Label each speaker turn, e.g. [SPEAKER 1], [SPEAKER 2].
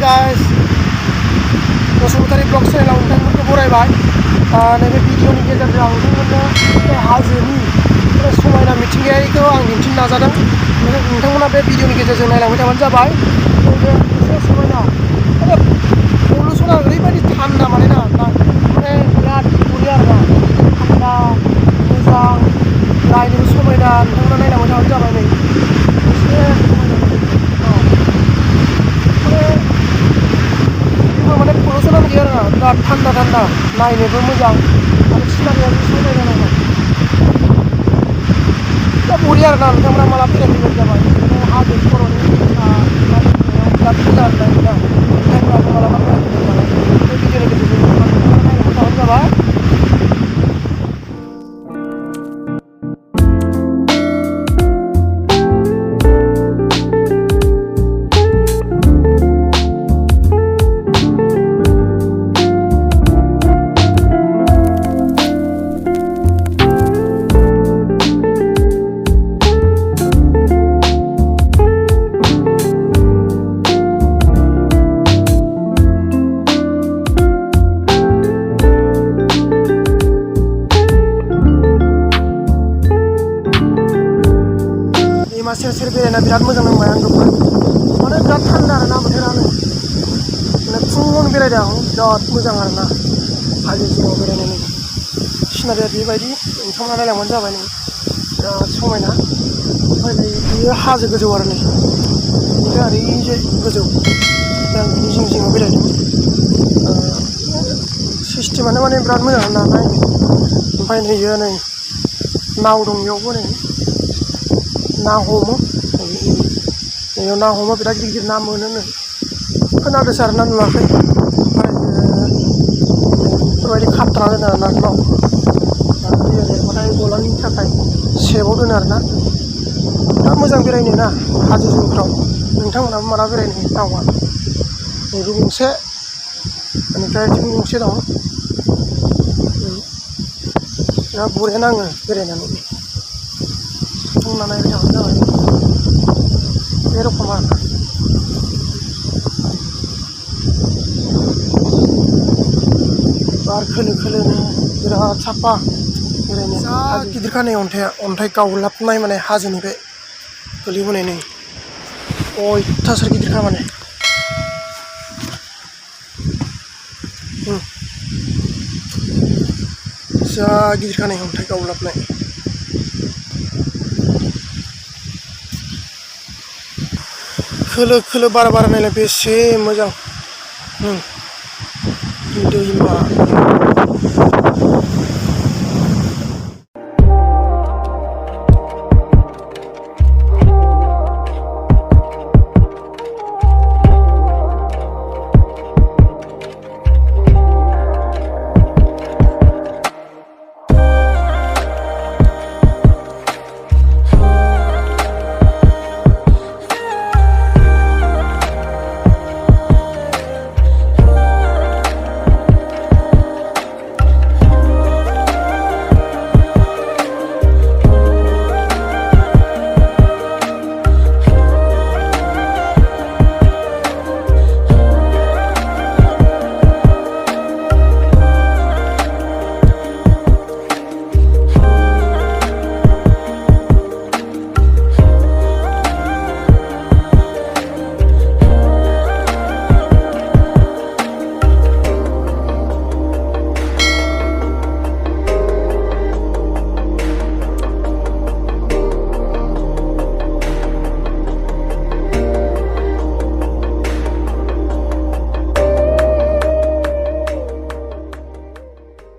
[SPEAKER 1] guys Basumatary blog चेनेलाव नोंथांमोनखौ बरायबाय नैबे भिडिअनि गेजेरजों आं नोंथांमोननो हाजोनि समायना मिथिंगायारिखौ आं दिन्थिनो नाजादों नोंथांमोना बे भिडिअनि गेजेरजों नायलांबाय थाबानो जाबाय नैबे एसे समायना पलुसना ओरैबायदि थान्दा माने बिराद बरिया आरोना थान्दा मोजां नायनोबो समायना नोंथांमोना नायलांबाय थाबानो जाबाय नै एसे समायना पलुसनानो गैया आरोना बिराद थान्दा थान्दा नायनोबो मोजां आरो सिनारियाबो समायना नायनो दा बरिया आरोना नोंथांमोना माला बेरायफैबानो जाबाय हाजो खर'नि बिराद मोजां आरोना नोंथांमोनाबो मालाबा बेरायफैबानो जाबाय बे भिडिअनि गेजेरजों नोंथांमोना नायलांबाय थाबानो जाबाय सेर सेर बेरायना बिराद मोजां नांबाय आं दंमोन माने बिराद थान्दा आरोना बोथोरानो माने फुङावनो बेरायदों आं बिराद मोजां आरोना हाजो जिङाव बेरायनानै सिनारिया बेबायदि नोंथांमोना नायलांबानो जाबाय नै बिराद समायना ओमफ्राय बेयो हाजो गोजौ आरो नै बेनिफ्राय ओरैजाय गोजौ दा आं बिनि जिं जिङाव बेरायदों सिस्टेमानो माने बिराद मोजां आरोना नायनो ओमफ्राय नैयो नै नाव दं बेयावबो नै ना हमो बेयाव ना हमो बिराद गिदिर गिदिर ना मोनोनो खोनादोंसो आरोना नुवाखै ओमफ्राय बेफोरबायदि खाथ्रा दोनो आरोना नाव दैया देरबाथाय गलांनि थाखाय सेबाव दोनो आरोना बिराद मोजां बेरायनो ना हाजो जिंफ्राव नोंथांमोनाबो माला बेरायनो नावा नैबे गंसे बेनिफ्राय बिथिं गंसे दं बिराद बरिया नाङो बेरायनानै बुंना नायबाय थाबानो जाबाय बे रखम आरोना बार खोलो खोलोनो बिराद साफा बेरायनो जा गिदिरखा नै अन्थाइ गावलाबनाय माने हाजोनिफ्राय गोलैबोनाय नै अयथासार गिदिरखा माने जा गिदिरखा नै अन्थाइ गावलाबनाय खोलो खोलो बार बारनायलाय बेसे मोजां दैमा